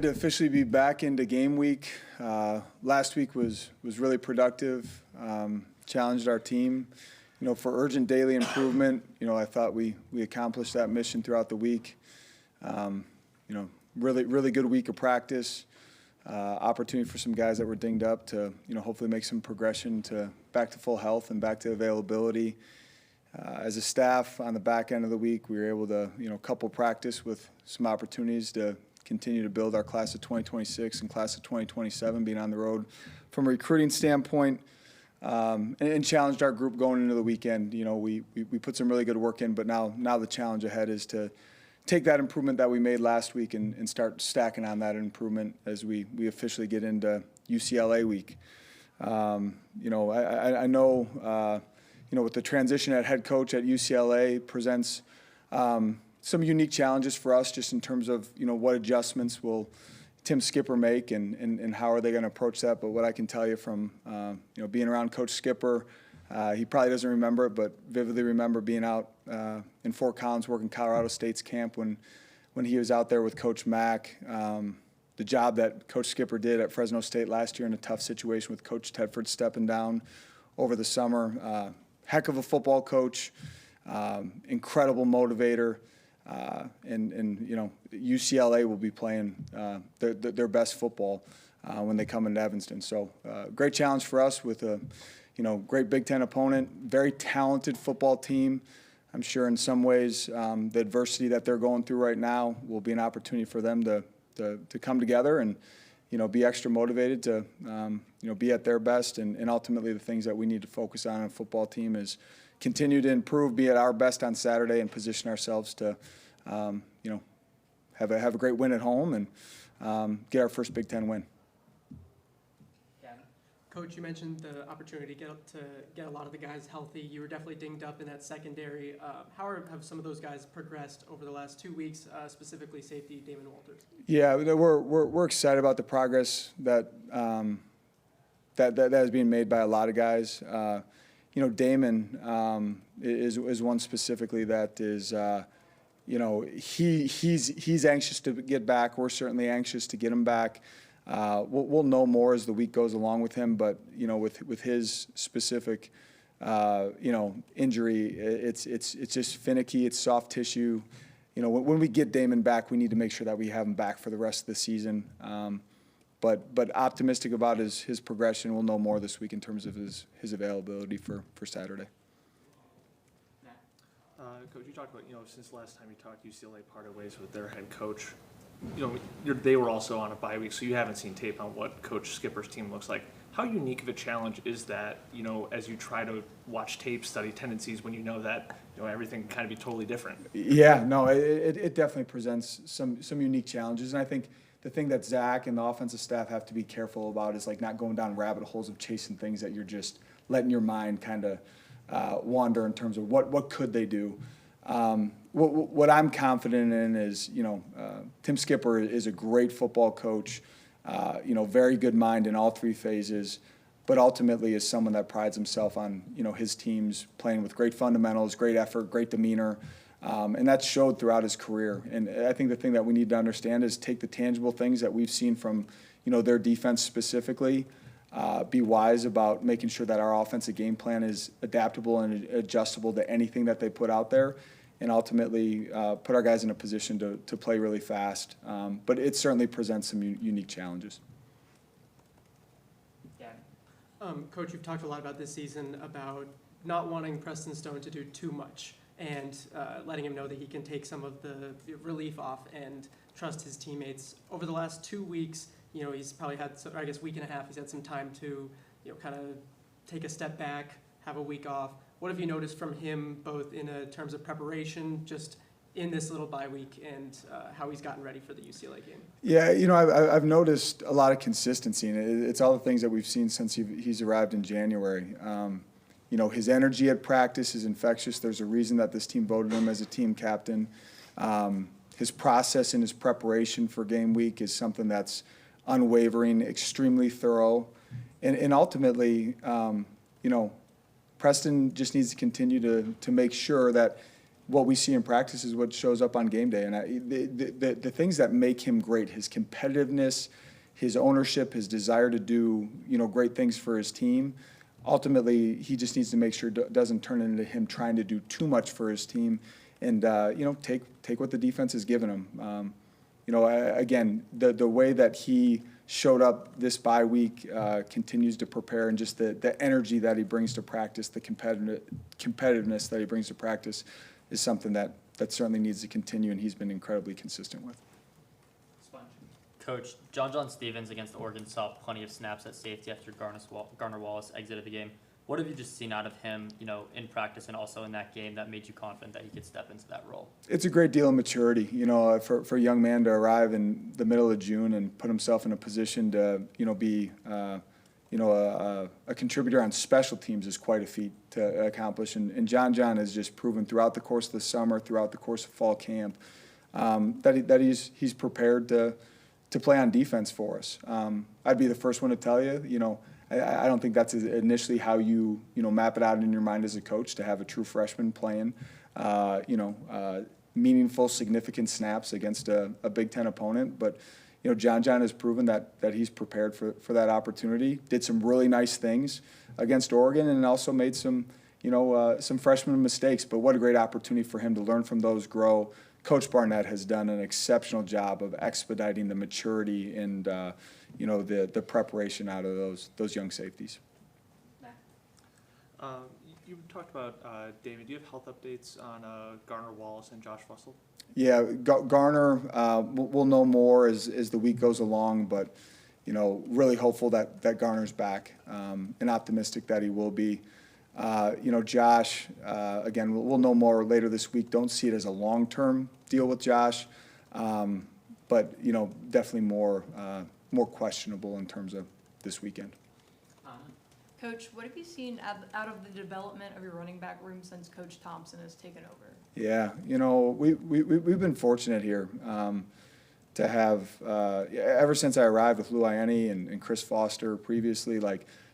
To officially be back into game week. Last week was really productive. Challenged our team, for urgent daily improvement. I thought we accomplished that mission throughout the week. Really good week of practice. Opportunity for some guys that were dinged up to hopefully make some progression to back to full health and back to availability. As a staff on the back end of the week, we were able to couple practice with some opportunities to continue to build our class of 2026 and class of 2027, being on the road from a recruiting standpoint, and challenged our group going into the weekend. We put some really good work in, but now the challenge ahead is to take that improvement that we made last week and start stacking on that improvement as we officially get into UCLA week. I know with the transition at head coach at UCLA presents some unique challenges for us just in terms of, what adjustments will Tim Skipper make and how are they going to approach that. But what I can tell you from, being around Coach Skipper, he probably doesn't remember it, but vividly remember being out in Fort Collins working Colorado State's camp when he was out there with Coach Mack. The job that Coach Skipper did at Fresno State last year in a tough situation with Coach Tedford stepping down over the summer. Heck of a football coach, incredible motivator. UCLA will be playing their best football when they come into Evanston. So great challenge for us with a great Big Ten opponent, very talented football team. I'm sure in some ways the adversity that they're going through right now will be an opportunity for them to come together and be extra motivated to be at their best. And ultimately the things that we need to focus on a football team is continue to improve, be at our best on Saturday, and position ourselves to, have a great win at home and get our first Big Ten win. Yeah. Coach, you mentioned the opportunity to get a lot of the guys healthy. You were definitely dinged up in that secondary. How have some of those guys progressed over the last 2 weeks, specifically safety Damon Walters? Yeah, we're excited about the progress that is being made by a lot of guys. Damon is one specifically that is, he's anxious to get back. We're certainly anxious to get him back. We'll know more as the week goes along with him, but with his specific injury, it's just finicky. It's soft tissue. When we get Damon back, we need to make sure that we have him back for the rest of the season. But optimistic about his progression. We'll know more this week in terms of his availability for Saturday. Coach, you talked about, since the last time you talked, UCLA parted ways with their head coach. They were also on a bye week, so you haven't seen tape on what Coach Skipper's team looks like. How unique of a challenge is that, as you try to watch tape, study tendencies, when that, everything can kind of be totally different? Yeah, no, it definitely presents some unique challenges. And I think the thing that Zach and the offensive staff have to be careful about is not going down rabbit holes of chasing things that you're just letting your mind kind of wander in terms of what could they do. What I'm confident in is, Tim Skipper is a great football coach, very good mind in all three phases, but ultimately is someone that prides himself on, his teams playing with great fundamentals, great effort, great demeanor, and that showed throughout his career. And I think the thing that we need to understand is take the tangible things that we've seen from, their defense specifically, be wise about making sure that our offensive game plan is adaptable and adjustable to anything that they put out there, and ultimately put our guys in a position to play really fast. But it certainly presents some unique challenges. Yeah. Coach, you've talked a lot about this season about not wanting Preston Stone to do too much and letting him know that he can take some of the relief off and trust his teammates. Over the last 2 weeks, he's probably had, week and a half, he's had some time to, kind of take a step back, have a week off. What have you noticed from him, both in terms of preparation, just in this little bye week, and how he's gotten ready for the UCLA game? Yeah, I've noticed a lot of consistency, and it's all the things that we've seen since he's arrived in January. His energy at practice is infectious. There's a reason that this team voted him as a team captain. His process and his preparation for game week is something that's unwavering, extremely thorough, and ultimately, Preston just needs to continue to make sure that what we see in practice is what shows up on game day. And the things that make him great, his competitiveness, his ownership, his desire to do, great things for his team. Ultimately, he just needs to make sure it doesn't turn into him trying to do too much for his team and, take what the defense has given him. Again, the way that he showed up this bye week continues to prepare, and just the energy that he brings to practice, the competitiveness that he brings to practice is something that certainly needs to continue, and he's been incredibly consistent with. Coach, John Stevens against Oregon saw plenty of snaps at safety after Garner Wallace exited the game. What have you just seen out of him, in practice and also in that game that made you confident that he could step into that role? It's a great deal of maturity, for a young man to arrive in the middle of June and put himself in a position to, be, a contributor on special teams is quite a feat to accomplish. And John has just proven throughout the course of the summer, throughout the course of fall camp, that he's prepared to play on defense for us. I'd be the first one to tell you, I don't think that's initially how you map it out in your mind as a coach, to have a true freshman playing, meaningful, significant snaps against a Big Ten opponent. But, John has proven that he's prepared for that opportunity. Did some really nice things against Oregon, and also made some freshman mistakes. But what a great opportunity for him to learn from those, grow. Coach Barnett has done an exceptional job of expediting the maturity and the preparation out of those young safeties. You talked about David. Do you have health updates on Garner Wallace and Josh Russell? Yeah, Garner, we'll know more as the week goes along, but really hopeful that Garner's back, and optimistic that he will be. Josh, again, we'll know more later this week. Don't see it as a long-term deal with Josh, but definitely more questionable in terms of this weekend. Coach, what have you seen out of the development of your running back room since Coach Thompson has taken over? Yeah, we've been fortunate here to have, ever since I arrived with Lou Ianni and Chris Foster previously,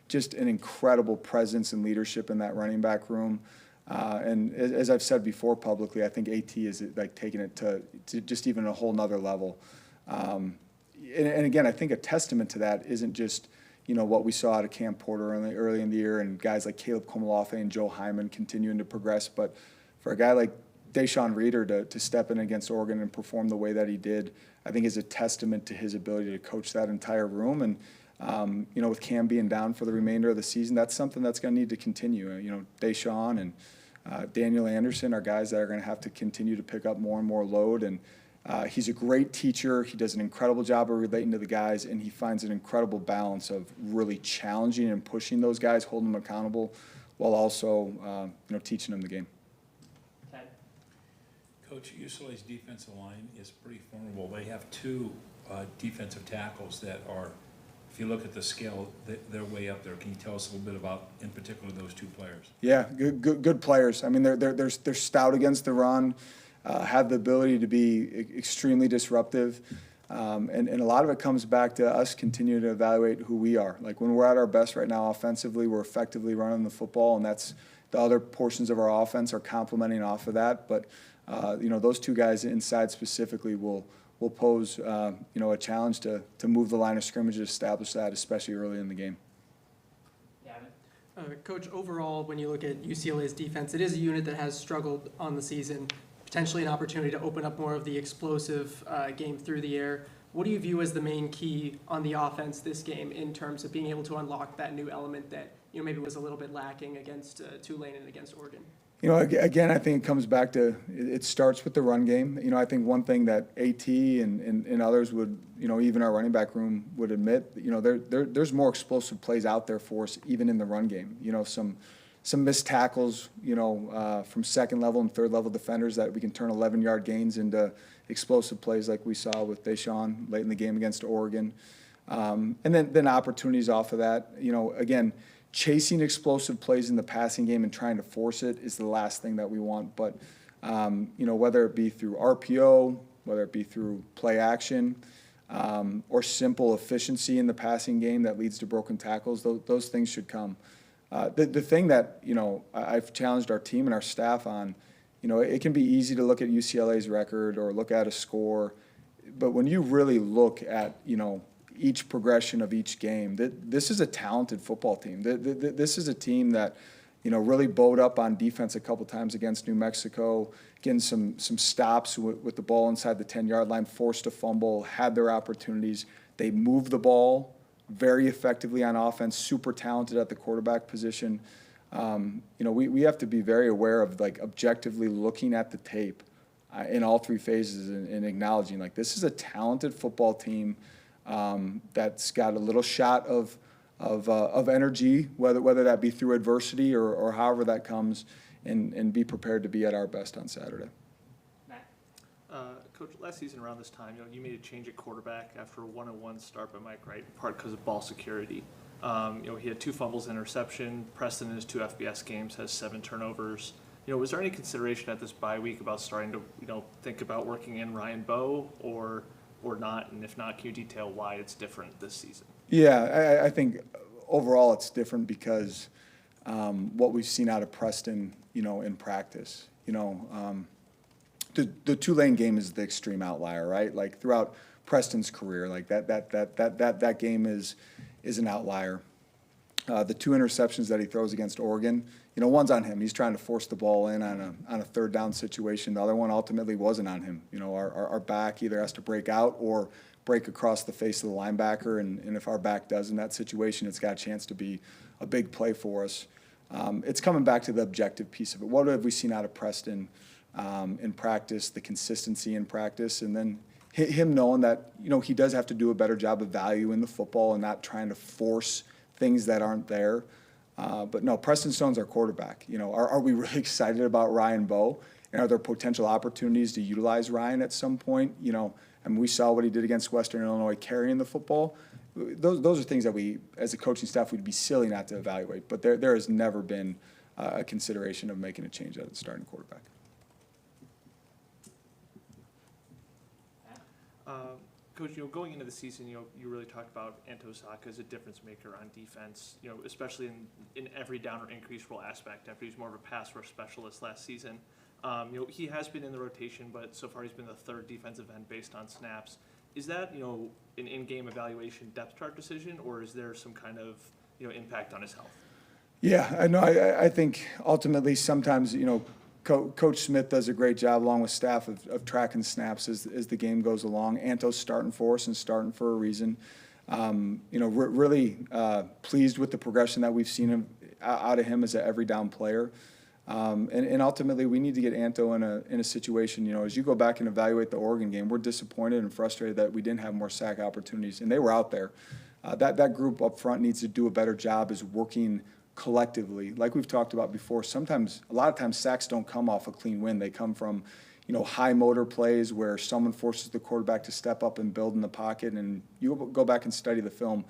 just an incredible presence and leadership in that running back room. And as I've said before publicly, I think AT is taking it to just even a whole nother level. And again, I think a testament to that isn't just what we saw out of Cam Porter early in the year, and guys like Caleb Komolafe and Joe Hyman continuing to progress. But for a guy like Deshaun Reeder to step in against Oregon and perform the way that he did, I think is a testament to his ability to coach that entire room. And with Cam being down for the remainder of the season, that's something that's going to need to continue. Deshaun and Daniel Anderson are guys that are going to have to continue to pick up more and more load. And he's a great teacher. He does an incredible job of relating to the guys, and he finds an incredible balance of really challenging and pushing those guys, holding them accountable, while also teaching them the game. Coach, UCLA's defensive line is pretty formidable. They have two defensive tackles that are, if you look at the scale, they're way up there. Can you tell us a little bit about, in particular, those two players? Yeah, good players. I mean, they're stout against the run, have the ability to be extremely disruptive, and a lot of it comes back to us continuing to evaluate who we are. When we're at our best right now offensively, we're effectively running the football, and that's the other portions of our offense are complementing off of that. But those two guys inside specifically will pose a challenge to move the line of scrimmage and establish that, especially early in the game. Coach, overall, when you look at UCLA's defense, it is a unit that has struggled on the season, potentially an opportunity to open up more of the explosive game through the air. What do you view as the main key on the offense this game in terms of being able to unlock that new element that maybe was a little bit lacking against Tulane and against Oregon? Again, I think it comes back to it starts with the run game. I think one thing that AT and others would, even our running back room would admit, there's more explosive plays out there for us even in the run game. Some missed tackles, from second level and third level defenders that we can turn 11-yard gains into explosive plays like we saw with Deshaun late in the game against Oregon. And then opportunities off of that. Again, chasing explosive plays in the passing game and trying to force it is the last thing that we want. But, whether it be through RPO, whether it be through play action, or simple efficiency in the passing game that leads to broken tackles, those things should come. The thing that, I've challenged our team and our staff on, it can be easy to look at UCLA's record or look at a score, but when you really look at, each progression of each game, this is a talented football team. This is a team that, really bowed up on defense a couple times against New Mexico, getting some stops with the ball inside the 10-yard line, forced a fumble, had their opportunities. They moved the ball very effectively on offense, super talented at the quarterback position. We have to be very aware of, objectively looking at the tape in all three phases and acknowledging, this is a talented football team that's got a little shot of energy, whether that be through adversity or however that comes, and be prepared to be at our best on Saturday. Coach, last season around this time, you made a change at quarterback after a 1-1 start by Mike Wright, in part because of ball security. He had 2 fumbles, interception. Preston in his 2 FBS games has 7 turnovers. Was there any consideration at this bye week about starting to, think about working in Ryan Bowe or not? And if not, can you detail why it's different this season? Yeah, I think overall it's different because what we've seen out of Preston, in practice, the Tulane game is the extreme outlier, right? Throughout Preston's career, that game is an outlier. The 2 interceptions that he throws against Oregon, one's on him. He's trying to force the ball in on a third down situation. The other one ultimately wasn't on him. Our back either has to break out or break across the face of the linebacker, and if our back does in that situation, it's got a chance to be a big play for us. It's coming back to the objective piece of it. What have we seen out of Preston in practice, the consistency in practice, and then him knowing that, he does have to do a better job of valuing the football and not trying to force things that aren't there. But no, Preston Stone's our quarterback. Are we really excited about Ryan Bowe? And are there potential opportunities to utilize Ryan at some point? We saw what he did against Western Illinois carrying the football. Those are things that we, as a coaching staff, would be silly not to evaluate. But there has never been a consideration of making a change at the starting quarterback. Coach, going into the season, you really talked about Anto Saka as a difference maker on defense, especially in every down or increase role aspect after he's more of a pass rush specialist last season. He has been in the rotation, but so far he's been the 3rd defensive end based on snaps. Is that, an in-game evaluation depth chart decision, or is there some kind of, impact on his health? Yeah, I know. I think ultimately sometimes, Coach Smith does a great job along with staff of tracking snaps as the game goes along. Anto's starting for us and starting for a reason. Really pleased with the progression that we've seen out of him as an every down player. And ultimately, we need to get Anto in a situation, as you go back and evaluate the Oregon game, we're disappointed and frustrated that we didn't have more sack opportunities, and they were out there. That group up front needs to do a better job as working collectively. Like we've talked about before, a lot of times sacks don't come off a clean win. They come from, high motor plays where someone forces the quarterback to step up and build in the pocket, and you go back and study the film.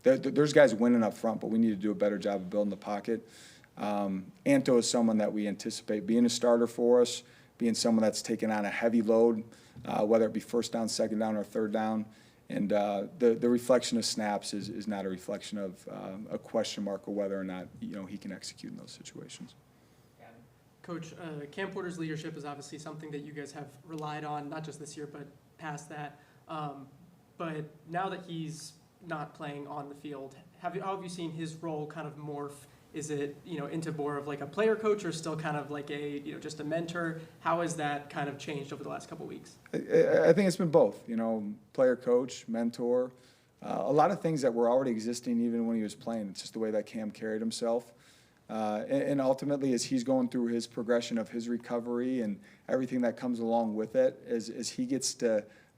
There's guys winning up front, but we need to do a better job of building the pocket. Anto is someone that we anticipate being a starter for us, being someone that's taken on a heavy load, whether it be first down, second down, or third down. And the reflection of snaps is not a reflection of a question mark or whether or not he can execute in those situations. Coach, Cam Porter's leadership is obviously something that you guys have relied on, not just this year, but past that. But now that he's not playing on the field, how have you seen his role kind of morph? Is it, into more of like a player coach or still kind of like a, just a mentor? How has that kind of changed over the last couple of weeks? I think it's been both, player coach, mentor, a lot of things that were already existing even when he was playing. It's just the way that Cam carried himself. And ultimately, as he's going through his progression of his recovery and everything that comes along with it, as he gets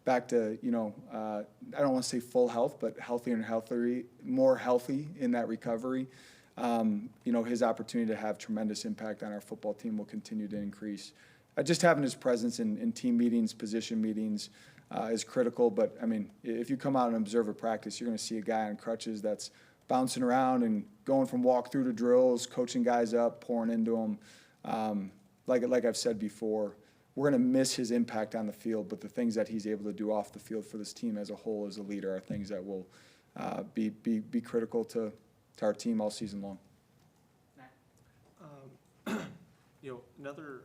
back to, I don't want to say full health, but healthier and healthier, more healthy in that recovery. His opportunity to have tremendous impact on our football team will continue to increase. Just having his presence in team meetings, position meetings is critical. But, if you come out and observe a practice, you're going to see a guy on crutches that's bouncing around and going from walkthrough to drills, coaching guys up, pouring into them. Like I've said before, we're going to miss his impact on the field, but the things that he's able to do off the field for this team as a whole as a leader are things that will be critical to our team all season long. Another,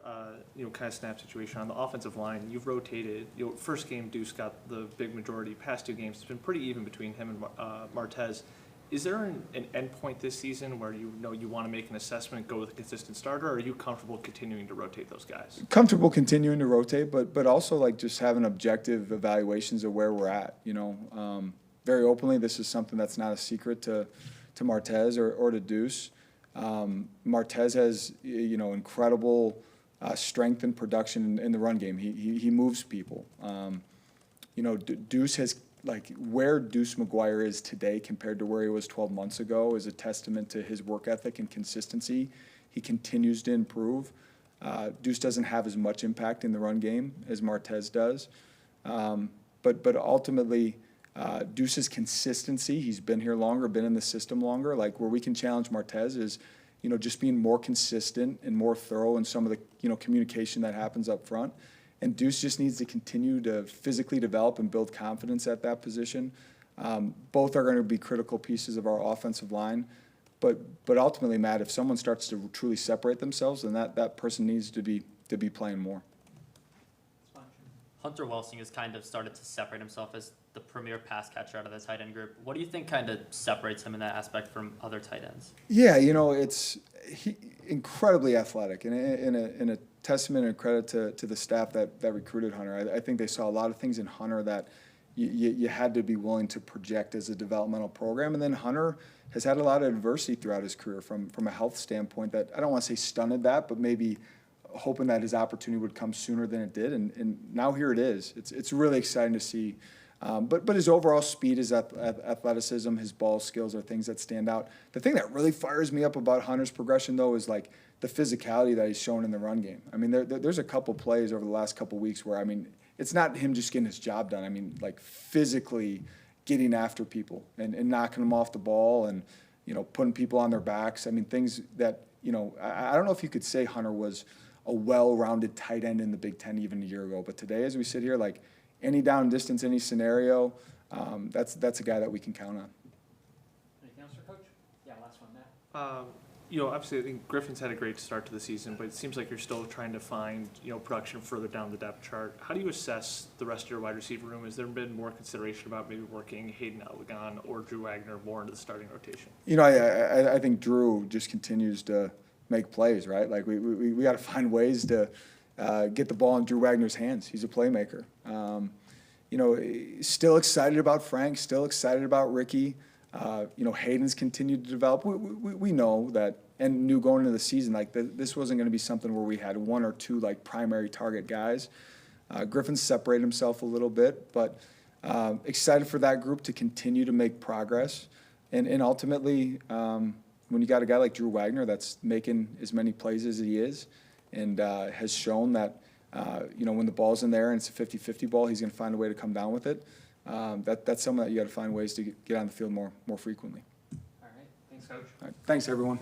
kind of snap situation on the offensive line, you've rotated, first game Deuce got the big majority, past 2 games, it's been pretty even between him and Martez. Is there an end point this season where you want to make an assessment, go with a consistent starter, or are you comfortable continuing to rotate those guys? Comfortable continuing to rotate, but also like just having objective evaluations of where we're at, very openly, this is something that's not a secret to Martez or to Deuce. Martez has, incredible strength and production in the run game. He moves people. Deuce has, like, where Deuce McGuire is today compared to where he was 12 months ago is a testament to his work ethic and consistency. He continues to improve. Deuce doesn't have as much impact in the run game as Martez does. But ultimately, Deuce's consistency, he's been here longer, been in the system longer. Like, where we can challenge Martez is, just being more consistent and more thorough in some of the, communication that happens up front. And Deuce just needs to continue to physically develop and build confidence at that position. Both are going to be critical pieces of our offensive line. But ultimately, Matt, if someone starts to truly separate themselves, then that person needs to be playing more. Hunter Welsing has kind of started to separate himself as the premier pass catcher out of the tight end group. What do you think kind of separates him in that aspect from other tight ends? Yeah, it's incredibly athletic, and in a testament and credit to the staff that recruited Hunter. I think they saw a lot of things in Hunter that you had to be willing to project as a developmental program. And then Hunter has had a lot of adversity throughout his career from a health standpoint that I don't want to say stunted that, but maybe hoping that his opportunity would come sooner than it did. And now here it is. It's really exciting to see. But his overall speed, his athleticism, his ball skills are things that stand out. The thing that really fires me up about Hunter's progression, though, is like the physicality that he's shown in the run game. I mean, there's a couple plays over the last couple weeks where, it's not him just getting his job done. Like physically getting after people and knocking them off the ball and, putting people on their backs. Things that, I don't know if you could say Hunter was a well-rounded tight end in the Big Ten even a year ago. But today, as we sit here, like, any down distance, any scenario, that's a guy that we can count on. Anything else for Coach? Yeah, last one, Matt. Obviously, I think Griffin's had a great start to the season, but it seems like you're still trying to find, production further down the depth chart. How do you assess the rest of your wide receiver room? Has there been more consideration about maybe working Hayden Allegan or Drew Wagner more into the starting rotation? I think Drew just continues to make plays, right? Like, we got to find ways to get the ball in Drew Wagner's hands. He's a playmaker. Still excited about Frank, still excited about Ricky. Hayden's continued to develop. We know that, and knew going into the season, like, this wasn't going to be something where we had one or two, like, primary target guys. Griffin's separated himself a little bit, but excited for that group to continue to make progress. And ultimately, when you got a guy like Drew Wagner that's making as many plays as he is, and has shown that, when the ball's in there and it's a 50-50 ball, he's going to find a way to come down with it. That's something that you got to find ways to get on the field more frequently. All right. Thanks, Coach. All right. Thanks, everyone.